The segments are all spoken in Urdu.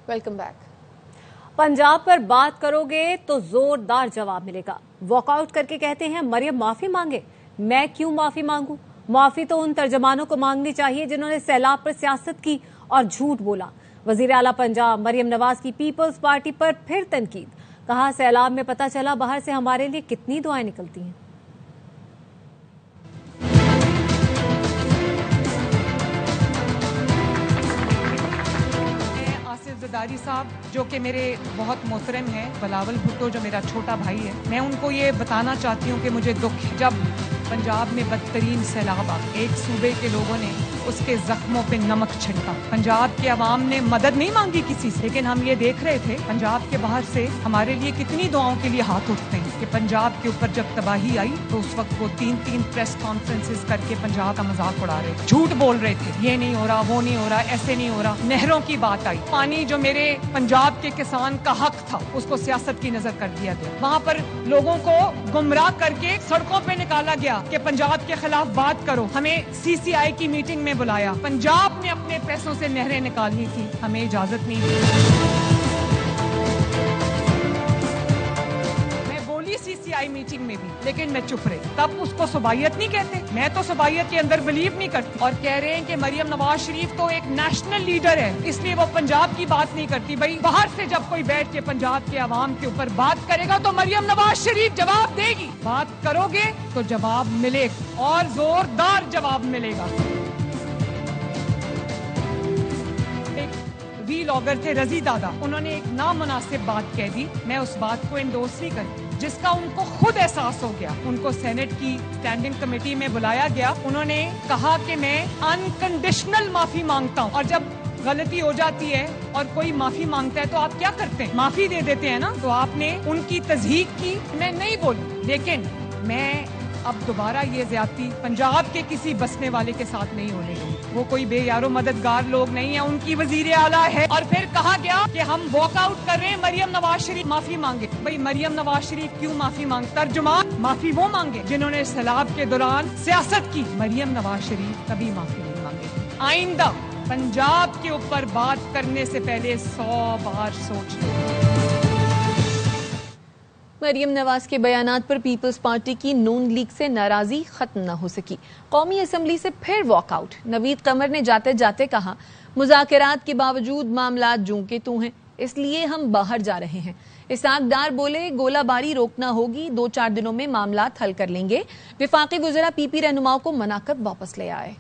Welcome back. پنجاب پر بات کرو گے تو زوردار جواب ملے گا. واک آؤٹ کر کے کہتے ہیں مریم معافی مانگے. میں کیوں معافی مانگوں؟ معافی تو ان ترجمانوں کو مانگنی چاہیے جنہوں نے سیلاب پر سیاست کی اور جھوٹ بولا. وزیر اعلیٰ پنجاب مریم نواز کی پیپلز پارٹی پر پھر تنقید. کہا سیلاب میں پتہ چلا باہر سے ہمارے لیے کتنی دعائیں نکلتی ہیں. زرداری صاحب جو کہ میرے بہت محترم ہیں، بلاول بھٹو جو میرا چھوٹا بھائی ہے، میں ان کو یہ بتانا چاہتی ہوں کہ مجھے دکھ ہے جب پنجاب میں بدترین سیلاب آ ایک صوبے کے لوگوں نے اس کے زخموں پہ نمک چھڑکا. پنجاب کے عوام نے مدد نہیں مانگی کسی سے، لیکن ہم یہ دیکھ رہے تھے پنجاب کے باہر سے ہمارے لیے کتنی دعاؤں کے لیے ہاتھ اٹھتے ہیں کہ پنجاب کے اوپر جب تباہی آئی تو اس وقت وہ 3 پریس کانفرنسز کر کے پنجاب کا مذاق اڑا رہے تھے، جھوٹ بول رہے تھے، یہ نہیں ہو رہا، وہ نہیں ہو رہا، ایسے نہیں ہو رہا. نہروں کی بات آئی، پانی جو میرے پنجاب کے کسان کا حق تھا اس کو سیاست کی نظر کر دیا گیا. وہاں پر لوگوں کو گمراہ کر کے سڑکوں پہ نکالا گیا کہ پنجاب کے خلاف بات کرو. ہمیں CCI کی میٹنگ میں بلایا، پنجاب نے اپنے پیسوں سے نہریں نکالنی تھی، ہمیں اجازت نہیں دی. میں بولی CCI میٹنگ میں بھی، لیکن میں چپ رہی. تب اس کو صوبائیت نہیں کہتے، میں تو صوبائیت کے اندر بلیو نہیں کرتی. اور کہہ رہے ہیں کہ مریم نواز شریف تو ایک نیشنل لیڈر ہے اس لیے وہ پنجاب کی بات نہیں کرتی. بھائی باہر سے جب کوئی بیٹھ کے پنجاب کے عوام کے اوپر بات کرے گا تو مریم نواز شریف جواب دے گی. بات کرو گے تو جواب ملے گا اور زوردار جواب ملے گا. لاگر تھے رضی دادا، انہوں نے ایک نامناسب بات کہہ دی. میں اس بات کو انڈورس نہیں کرتی جس کا ان کو خود احساس ہو گیا. ان کو سینٹ کی اسٹینڈنگ کمیٹی میں بلایا گیا، انہوں نے کہا کہ میں انکنڈیشنل معافی مانگتا ہوں. اور جب غلطی ہو جاتی ہے اور کوئی معافی مانگتا ہے تو آپ کیا کرتے ہیں؟ معافی دے دیتے ہیں نا. تو آپ نے ان کی تصدیق کی، میں نہیں بولی، لیکن میں اب دوبارہ یہ زیادتی پنجاب کے کسی بسنے والے کے ساتھ نہیں ہونے گی. وہ کوئی بے یارو مددگار لوگ نہیں ہیں، ان کی وزیر اعلیٰ ہے. اور پھر کہا گیا کہ ہم واک آؤٹ کر رہے ہیں، مریم نواز شریف معافی مانگے. بھائی مریم نواز شریف کیوں معافی مانگے؟ ترجمان معافی وہ مانگے جنہوں نے سیلاب کے دوران سیاست کی. مریم نواز شریف کبھی معافی نہیں مانگے. آئندہ پنجاب کے اوپر بات کرنے سے پہلے 100 بار سوچ لیں. مریم نواز کے بیانات پر پیپلز پارٹی کی نون لیگ سے ناراضی ختم نہ ہو سکی. قومی اسمبلی سے پھر واک آؤٹ. نوید قمر نے جاتے جاتے کہا مذاکرات کے باوجود معاملات جوں کے توں ہیں، اس لیے ہم باہر جا رہے ہیں. اسحاق ڈار بولے گولہ باری روکنا ہوگی، 2-4 دنوں میں معاملات حل کر لیں گے. وفاقی وزراء PP رہنماؤں کو منا کر واپس لے آئے.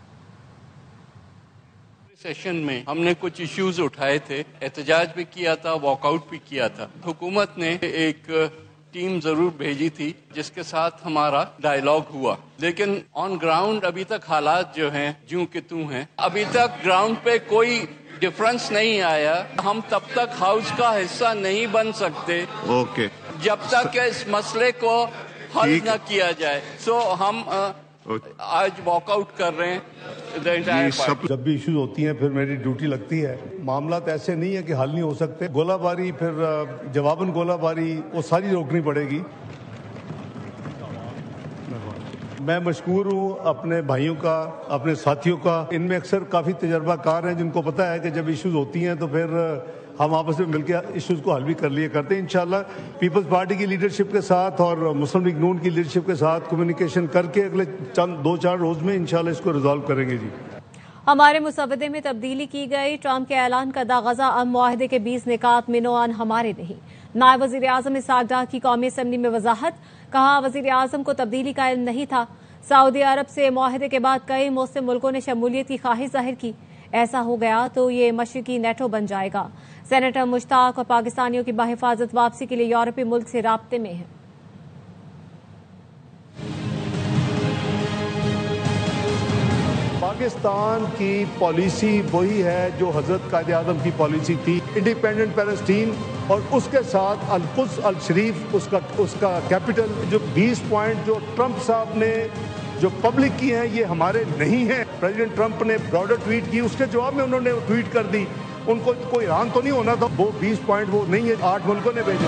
سیشن میں ہم نے کچھ ایشوز اٹھائے تھے، احتجاج بھی کیا تھا، واک آؤٹ بھی کیا تھا. حکومت نے ایک ٹیم ضرور بھیجی تھی جس کے ساتھ ہمارا ڈائیلاگ ہوا، لیکن آن گراؤنڈ ابھی تک حالات جو ہیں جوں کہ توں ہیں. ابھی تک گراؤنڈ پہ کوئی ڈفرنس نہیں آیا. ہم تب تک ہاؤس کا حصہ نہیں بن سکتے جب تک کہ اس مسئلے کو حل نہ کیا جائے. سو ہم آج واک آؤٹ کر رہے ہیں. جب بھی ایشوز ہوتی ہیں پھر میری ڈیوٹی لگتی ہے. معاملات ایسے نہیں ہے کہ حل نہیں ہو سکتے. گولہ باری پھر جواباً گولہ باری وہ ساری روکنی پڑے گی. میں مشکور ہوں اپنے بھائیوں کا، اپنے ساتھیوں کا. ان میں اکثر کافی تجربہ کار ہیں جن کو پتہ ہے کہ جب ایشوز ہوتی ہیں تو پھر ہم آپس میں مل کے ایشوز کو حل بھی کر لیا کرتے ہیں. انشاءاللہ پیپلز پارٹی کی لیڈرشپ کے ساتھ اور مسلم لیگ نون کی لیڈرشپ کے ساتھ کمیونیکیشن کر کے اگلے 2-4 روز میں انشاءاللہ اس کو ریزالو کریں گے. جی ہمارے مسودے میں تبدیلی کی گئی. ٹرمپ کے اعلان کردہ غزہ امن معاہدے کے 20 نکات منوان ہمارے نہیں. نائب وزیر اعظم اسحاق ڈار کی قومی اسمبلی میں وضاحت. کہا وزیر اعظم کو تبدیلی کا علم نہیں تھا. سعودی عرب سے معاہدے کے بعد کئی مسلم ملکوں نے شمولیت کی خواہش ظاہر کی. ایسا ہو گیا تو یہ مشرقی نیٹو بن جائے گا. سینیٹر مشتاق اور پاکستانیوں کی بحفاظت واپسی کے لیے یورپی ملک سے رابطے میں ہیں. پاکستان کی پالیسی وہی ہے جو حضرت قائد اعظم کی پالیسی تھی، انڈیپینڈنٹ پیلسٹین، اور اس کے ساتھ القدس الشریف اس کا کیپٹل. جو 20 پوائنٹ جو ٹرمپ صاحب نے جو پبلک کی ہیں یہ ہمارے نہیں ہیں. پریزیڈنٹ ٹرمپ نے براڈر ٹویٹ کی، اس کے جواب میں انہوں نے ٹویٹ کر دی. ان کو کوئی ایران تو نہیں ہونا تھا. وہ 20 پوائنٹ وہ نہیں ہے، 8 ملکوں نے بھیجے.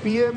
PM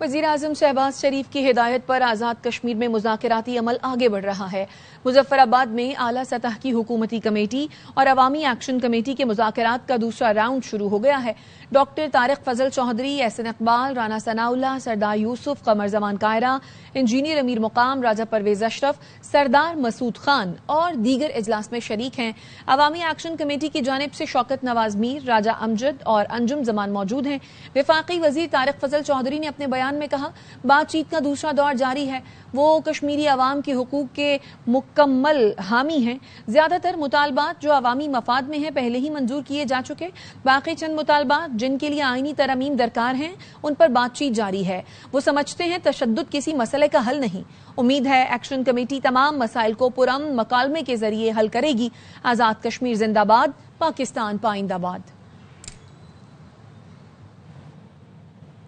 وزیر اعظم شہباز شریف کی ہدایت پر آزاد کشمیر میں مذاکراتی عمل آگے بڑھ رہا ہے۔ مظفر آباد میں اعلیٰ سطح کی حکومتی کمیٹی اور عوامی ایکشن کمیٹی کے مذاکرات کا دوسرا راؤنڈ شروع ہو گیا ہے۔ ڈاکٹر طارق فضل چودھری، احسن اقبال، رانا ثناء اللہ، سردار یوسف، قمر زمان کائرہ، انجینئر امیر مقام، راجہ پرویز اشرف، سردار مسعود خان اور دیگر اجلاس میں شریک ہیں۔ عوامی ایکشن کمیٹی کی جانب سے شوکت نواز میر، راجہ امجد اور انجم زمان موجود ہیں۔ وفاقی وزیر طارق فضل چودھری نے اپنے بیان میں کہا، بات چیت کا دوسرا دور جاری ہے۔ وہ کشمیری عوام کے حقوق کے مکمل حامی ہیں۔ زیادہ تر مطالبات جو عوامی مفاد میں ہیں پہلے ہی منظور کیے جا چکے۔ باقی چند مطالبات جن کے لیے آئینی ترامیم درکار ہیں ان پر بات چیت جاری ہے۔ وہ سمجھتے ہیں تشدد کسی مسئلے کا حل نہیں۔ امید ہے ایکشن کمیٹی تمام مسائل کو پرامن مکالمے کے ذریعے حل کرے گی۔ آزاد کشمیر زندہ باد، پاکستان پائندہ باد۔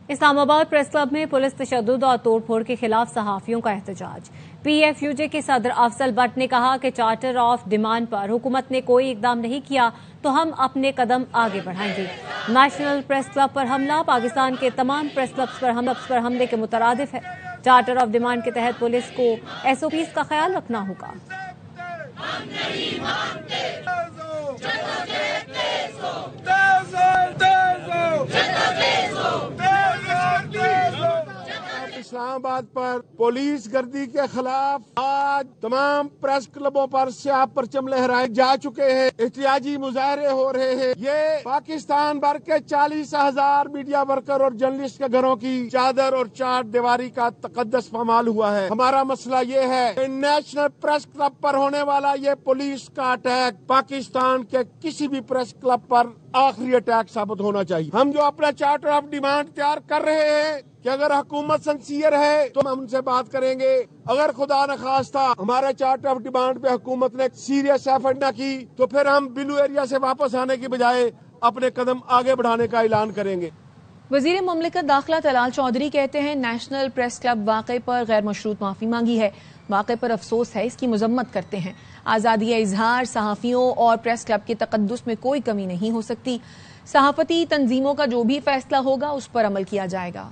اسلام آباد پریس کلب میں پولیس تشدد اور توڑ پھوڑ کے خلاف صحافیوں کا احتجاج۔ پی ایف یو جے کے صدر افضل بٹ نے کہا کہ چارٹر آف ڈیمانڈ پر حکومت نے کوئی اقدام نہیں کیا تو ہم اپنے قدم آگے بڑھائیں گے۔ نیشنل پریس کلب پر حملہ پاکستان کے تمام پریس کلبز پر حملے کے مترادف ہے۔ چارٹر آف ڈیمانڈ کے تحت پولیس کو ایس او پیز کا خیال رکھنا ہوگا۔ اسلام آباد پر پولیس گردی کے خلاف آج تمام پریس کلبوں پر سیاہ پرچم لہرائے جا چکے ہیں، احتجاجی مظاہرے ہو رہے ہیں۔ یہ پاکستان بھر کے 40,000 میڈیا ورکر اور جرنلسٹ کے گھروں کی چادر اور چار دیواری کا تقدس پامال ہوا ہے۔ ہمارا مسئلہ یہ ہے کہ نیشنل پریس کلب پر ہونے والا یہ پولیس کا اٹیک پاکستان کے کسی بھی پریس کلب پر آخری اٹیک ثابت ہونا چاہیے۔ ہم جو اپنا چارٹر آف ڈیمانڈ تیار کر رہے ہیں کہ اگر حکومت سنسیئر ہے تو ہم ان سے بات کریں گے، اگر خدا نخواستہ ہمارے چارٹر آف ڈیمانڈ پہ حکومت نے سیریس ایفرٹ نہ کی تو پھر ہم بلو ایریا سے واپس آنے کی بجائے اپنے قدم آگے بڑھانے کا اعلان کریں گے۔ وزیر مملکت داخلہ طلال چودھری کہتے ہیں نیشنل پریس کلب واقعے پر غیر مشروط معافی مانگی ہے۔ واقعے پر افسوس ہے، اس کی مذمت کرتے ہیں۔ آزادی اظہار، صحافیوں اور پریس کلب کے تقدس میں کوئی کمی نہیں ہو سکتی۔ صحافتی تنظیموں کا جو بھی فیصلہ ہوگا اس پر عمل کیا جائے گا۔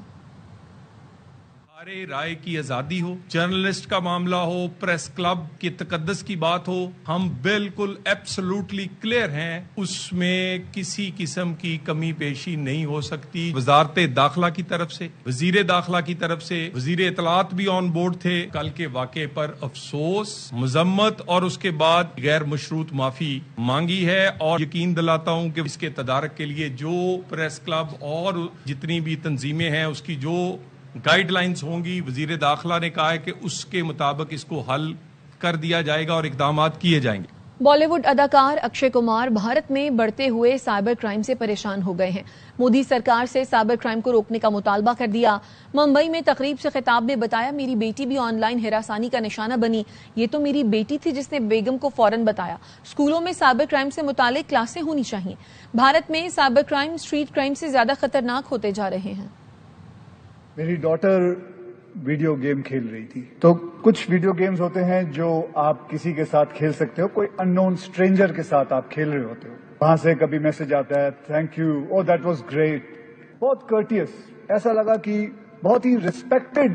ہمارے رائے کی آزادی ہو، جرنلسٹ کا معاملہ ہو، پریس کلب کی تقدس کی بات ہو، ہم بالکل ایبسولوٹلی کلیئر ہیں، اس میں کسی قسم کی کمی بیشی نہیں ہو سکتی۔ وزارت داخلہ کی طرف سے، وزیر داخلہ کی طرف سے، وزیر اطلاعات بھی آن بورڈ تھے۔ کل کے واقعے پر افسوس، مذمت اور اس کے بعد غیر مشروط معافی مانگی ہے، اور یقین دلاتا ہوں کہ اس کے تدارک کے لیے جو پریس کلب اور جتنی بھی تنظیمیں ہیں اس کی جو گائیڈ لائنز ہوں گی، وزیر داخلہ نے کہا ہے کہ اس کے مطابق اس کو حل کر دیا جائے گا اور اقدامات کیے جائیں گے۔ بالی ووڈ اداکار اکشے کمار بھارت میں بڑھتے ہوئے سائبر کرائم سے پریشان ہو گئے ہیں۔ مودی سرکار سے سائبر کرائم کو روکنے کا مطالبہ کر دیا۔ ممبئی میں تقریب سے خطاب میں بتایا، میری بیٹی بھی آن لائن ہراسانی کا نشانہ بنی۔ یہ تو میری بیٹی تھی جس نے بیگم کو فوراً بتایا۔ اسکولوں میں سائبر کرائم سے متعلق کلاسیں ہونی چاہیے۔ بھارت میں سائبر کرائم اسٹریٹ کرائم سے زیادہ خطرناک ہوتے جا رہے ہیں۔ میری ڈاٹر ویڈیو گیم کھیل رہی تھی، تو کچھ ویڈیو گیمز ہوتے ہیں جو آپ کسی کے ساتھ کھیل سکتے ہو، کوئی ان نون اسٹرینجر کے ساتھ آپ کھیل رہے ہوتے ہو، وہاں سے کبھی میسج آتا ہے thank you, O that was great, بہت کرٹیس، ایسا لگا کہ بہت ہی ریسپیکٹڈ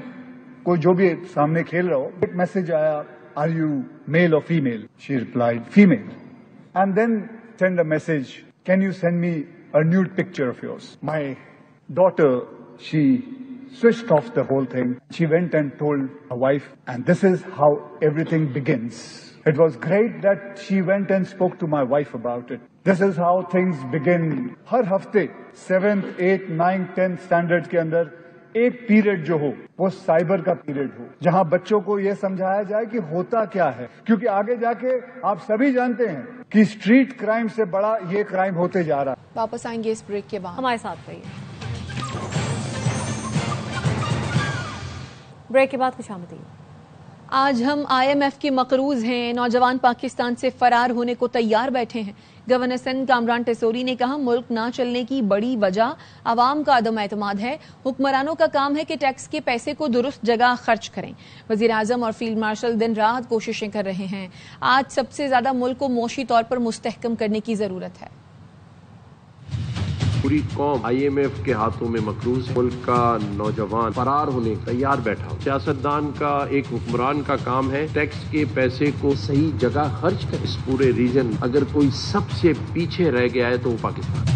کوئی جو بھی سامنے کھیل رہا ہو۔ ایک میسج آیا، آر یو میل اور female? She replied female, and then send a message, can you send me a nude picture of yours? My daughter she switched off the whole thing. She went and told her wife, and this is how everything begins. It was great that she went and spoke to my wife about it. This is how things begin. ہر ہفتے 7th, 8th, 9th, 10th standards کے اندر ایک پیریڈ جو ہو وہ سائبر کا پیریڈ ہو، جہاں بچوں کو یہ سمجھایا جائے کہ ہوتا کیا ہے، کیونکہ آگے جا کے آپ سبھی جانتے ہیں کہ اسٹریٹ کرائم سے بڑا یہ کرائم ہوتے جا رہا ہے۔ واپس آئیں گے اس بریک کے بعد، ہمارے ساتھ رہیے۔ بریک کے بعد خوش آمدید۔ آج ہم آئی ایم ایف کے مقروض ہیں، نوجوان پاکستان سے فرار ہونے کو تیار بیٹھے ہیں۔ گورنر سندھ کامران ٹیسوری نے کہا، ملک نہ چلنے کی بڑی وجہ عوام کا عدم اعتماد ہے، حکمرانوں کا کام ہے کہ ٹیکس کے پیسے کو درست جگہ خرچ کریں۔ وزیر اعظم اور فیلڈ مارشل دن رات کوششیں کر رہے ہیں۔ آج سب سے زیادہ ملک کو معاشی طور پر مستحکم کرنے کی ضرورت ہے۔ پوری قوم IMF کے ہاتھوں میں مقروض، ملک کا نوجوان فرار ہونے تیار بیٹھا ہو۔ سیاستدان کا، ایک حکمران کا کام ہے ٹیکس کے پیسے کو صحیح جگہ خرچ کرے۔ اس پورے ریجن اگر کوئی سب سے پیچھے رہ گیا ہے تو وہ پاکستان۔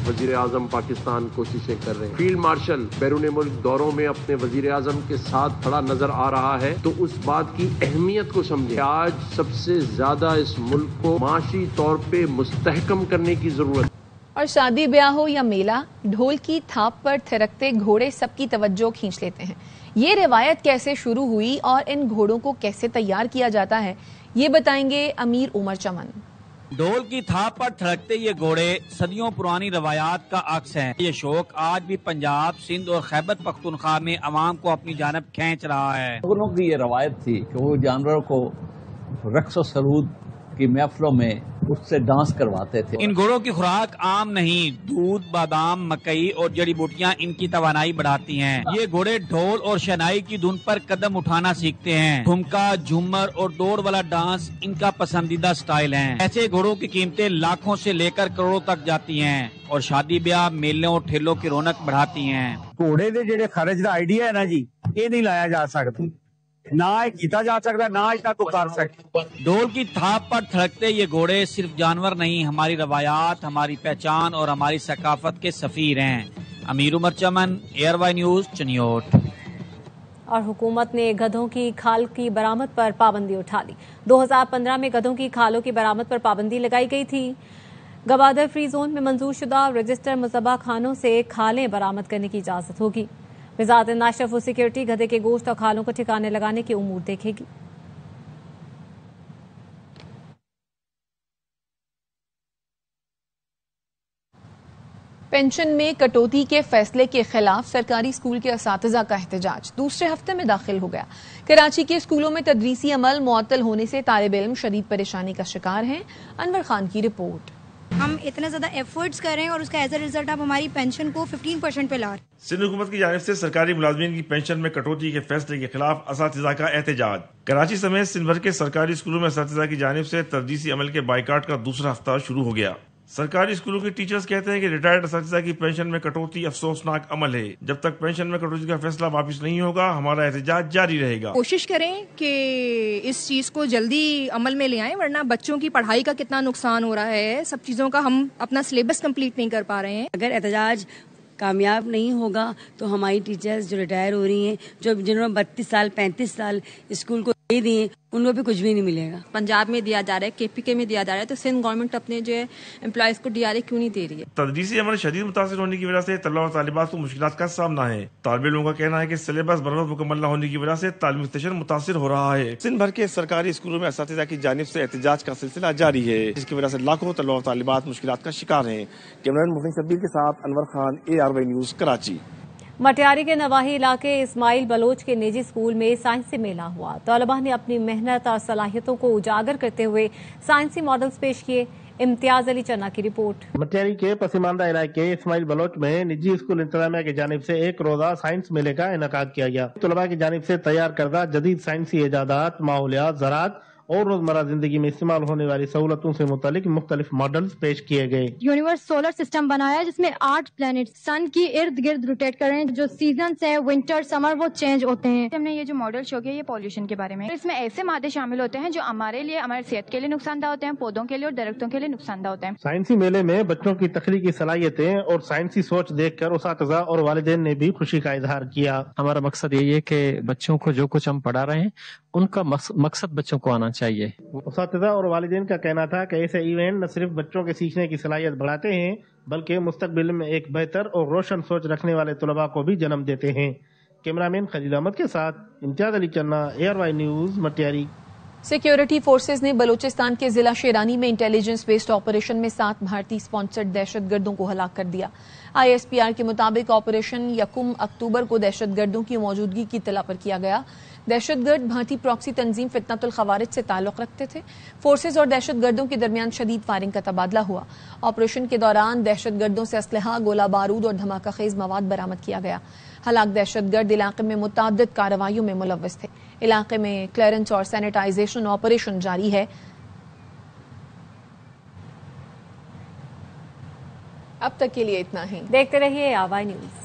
وزیر اعظم پاکستان کوششیں کر رہے ہیں، فیلڈ مارشل بیرون ملک دوروں میں اپنے وزیر اعظم کے ساتھ کھڑا نظر آ رہا ہے تو اس بات کی اہمیت کو سمجھیں۔ آج سب سے زیادہ اس ملک کو معاشی طور پہ مستحکم کرنے کی ضرورت ہے۔ اور شادی بیاہ ہو یا میلہ، ڈھول کی تھاپ پر تھرکتے گھوڑے سب کی توجہ کھینچ لیتے ہیں۔ یہ روایت کیسے شروع ہوئی اور ان گھوڑوں کو کیسے تیار کیا جاتا ہے، یہ بتائیں گے امیر عمر چمن۔ ڈھول کی تھاپ پر تھڑکتے یہ گھوڑے صدیوں پرانی روایات کا عکس ہیں۔ یہ شوق آج بھی پنجاب، سندھ اور خیبر پختونخوا میں عوام کو اپنی جانب کھینچ رہا ہے۔ لوگوں کی یہ روایت تھی کہ وہ جانوروں کو رقص و سرود کی محفلوں میں اس سے ڈانس کرواتے تھے۔ ان گھوڑوں کی خوراک عام نہیں، دودھ، بادام، مکئی اور جڑی بوٹیاں ان کی توانائی بڑھاتی ہیں۔ یہ گھوڑے ڈھول اور شہنائی کی دھن پر قدم اٹھانا سیکھتے ہیں۔ ٹھمکا، جھومر اور دوڑ والا ڈانس ان کا پسندیدہ سٹائل ہے۔ ایسے گھوڑوں کی قیمتیں لاکھوں سے لے کر کروڑوں تک جاتی ہیں اور شادی بیاہ، میلوں اور ٹھیلوں کی رونق بڑھاتی ہیں۔ گھوڑے دے جڑے خرچ دا آئیڈیا ہے نا جی، یہ نہیں لایا جا سکتا، نہ کیتا جا سکتا، نہ اج تک کر سکتا۔ ڈھول کی تھاپ پر تھڑکتے یہ گھوڑے صرف جانور نہیں، ہماری روایات، ہماری پہچان اور ہماری ثقافت کے سفیر ہیں۔ امیر عمر چمن، ARY نیوز، چنیوٹ۔ اور حکومت نے گدھوں کی کھال کی برآمد پر پابندی اٹھا لی۔ 2015 میں گدھوں کی کھالوں کی برآمد پر پابندی لگائی گئی تھی۔ گوادر فری زون میں منظور شدہ رجسٹر مذبح خانوں سے کھالیں برآمد کرنے کی اجازت ہوگی۔ وزارت ناشف و سیکورٹی گدھے کے گوشت اور کھالوں کو ٹھکانے لگانے کے امور دیکھے گی۔ پینشن میں کٹوتی کے فیصلے کے خلاف سرکاری اسکول کے اساتذہ کا احتجاج دوسرے ہفتے میں داخل ہو گیا۔ کراچی کے اسکولوں میں تدریسی عمل معطل ہونے سے طالب علم شدید پریشانی کا شکار ہیں۔ انور خان کی رپورٹ۔ ہم اتنا زیادہ ایفرٹس کر رہے ہیں اور اس کا ایز اے ریزلٹ آپ ہماری پینشن کو 15% پہ لا رہے ہیں۔ سندھ حکومت کی جانب سے سرکاری ملازمین کی پینشن میں کٹوتی کے فیصلے کے خلاف اساتذہ کا احتجاج۔ کراچی سمیت سندھ بھر کے سرکاری اسکولوں میں اساتذہ کی جانب سے تدریسی عمل کے بائیکاٹ کا دوسرا ہفتہ شروع ہو گیا۔ سرکاری اسکولوں کے ٹیچرز کہتے ہیں کہ ریٹائرڈ اساتذہ کی پینشن میں کٹوتی افسوسناک عمل ہے۔ جب تک پینشن میں کٹوتی کا فیصلہ واپس نہیں ہوگا ہمارا احتجاج جاری رہے گا۔ کوشش کریں کہ اس چیز کو جلدی عمل میں لے آئیں، ورنہ بچوں کی پڑھائی کا کتنا نقصان ہو رہا ہے، سب چیزوں کا ہم اپنا سلیبس کمپلیٹ نہیں کر پا رہے ہیں۔ اگر احتجاج کامیاب نہیں ہوگا تو ہماری ٹیچرز جو ریٹائر ہو رہی ہیں، جنہوں نے 32 سال 35 سال اسکول کو دے دیے، ان کو بھی کچھ بھی نہیں ملے گا۔ پنجاب میں دیا جا رہا ہے، KPK میں دیا جا رہا ہے، تو سندھ گورنمنٹ اپنے جو امپلائیز کو DRA کیوں نہیں دے رہی ہے؟ تدریسی عمل شدید متاثر ہونے کی وجہ سے طلبہ و طالبات کو مشکلات کا سامنا ہے۔ طالب علموں کا کہنا ہے کہ سلیبس بروقت مکمل نہ ہونے کی وجہ سے تعلیمی سیشن متاثر ہو رہا ہے۔ سندھ بھر کے سرکاری اسکولوں میں اساتذہ کی جانب سے احتجاج کا سلسلہ جاری ہے، جس کی وجہ سے لاکھوں طلبہ و طالبات مشکلات کا شکار ہیں۔ کیمرمین محسن شبیر کے ساتھ انور خان، ARY نیوز، کراچی۔ مٹیاری کے نواحی علاقے اسماعیل بلوچ کے نجی اسکول میں سائنسی میلہ ہوا۔ طلباء نے اپنی محنت اور صلاحیتوں کو اجاگر کرتے ہوئے سائنسی ماڈلز پیش کیے۔ امتیاز علی چنا کی رپورٹ۔ مٹیاری کے پسماندہ علاقے اسماعیل بلوچ میں نجی اسکول انتظامیہ کی جانب سے ایک روزہ سائنس میلے کا انعقاد کیا گیا۔ طلباء کی جانب سے تیار کردہ جدید سائنسی ایجادات، ماحولیات، زراعت اور روزمرہ زندگی میں استعمال ہونے والی سہولتوں سے متعلق مختلف ماڈلز پیش کیے گئے۔ یونیورس سولر سسٹم بنایا ہے جس میں 8 پلانٹ سن کی ارد گرد روٹیٹ کر رہے ہیں۔ جو سیزنز ہیں ونٹر سمر وہ چینج ہوتے ہیں۔ ہم نے یہ جو ماڈل شو کیا یہ پولوشن کے بارے میں، اس میں ایسے مادے شامل ہوتے ہیں جو ہمارے لیے، ہماری صحت کے لیے نقصان دہ ہوتے ہیں، پودوں کے لیے اور درختوں کے لیے نقصان دہ ہوتے ہیں۔ سائنسی میلے میں بچوں کی تخلیقی صلاحیتیں اور سائنسی سوچ دیکھ کر اساتذہ اور والدین نے بھی خوشی کا اظہار کیا۔ ہمارا مقصد یہی ہے کہ بچوں کو جو کچھ ہم پڑھا رہے ہیں ان کا مقصد بچوں کو آنا چاہیے۔ اساتذہ اور والدین کا کہنا تھا کہ ایسے ایونٹ نہ صرف بچوں کے سیکھنے کی صلاحیت بڑھاتے ہیں بلکہ مستقبل میں ایک بہتر اور روشن سوچ رکھنے والے طلباء کو بھی جنم دیتے ہیں۔ کیمرامین خلیل احمد کے ساتھ امتیاز علی چنا، ARY news, Matiari. Security forces نے بلوچستان کے ضلع شیرانی میں انٹیلیجنس بیسڈ آپریشن میں 7 بھارتی اسپانسرڈ دہشت گردوں کو ہلاک کر دیا۔ ISPR کے مطابق آپریشن 1 اکتوبر کو دہشت گردوں کی موجودگی کی اطلاع پر کیا گیا۔ دہشت گرد بھارتی پراکسی تنظیم فتنۃ الخوارج سے تعلق رکھتے تھے۔ فورسز اور دہشت گردوں کے درمیان شدید فائرنگ کا تبادلہ ہوا۔ آپریشن کے دوران دہشت گردوں سے اسلحہ، گولہ بارود اور دھماکہ خیز مواد برآمد کیا گیا۔ ہلاک دہشت گرد علاقے میں متعدد کارروائیوں میں ملوث تھے۔ علاقے میں کلیئرنس اور سینیٹائزیشن آپریشن جاری ہے۔ اب تک کے لیے اتنا ہی. دیکھتے رہیے آوائی نیوز.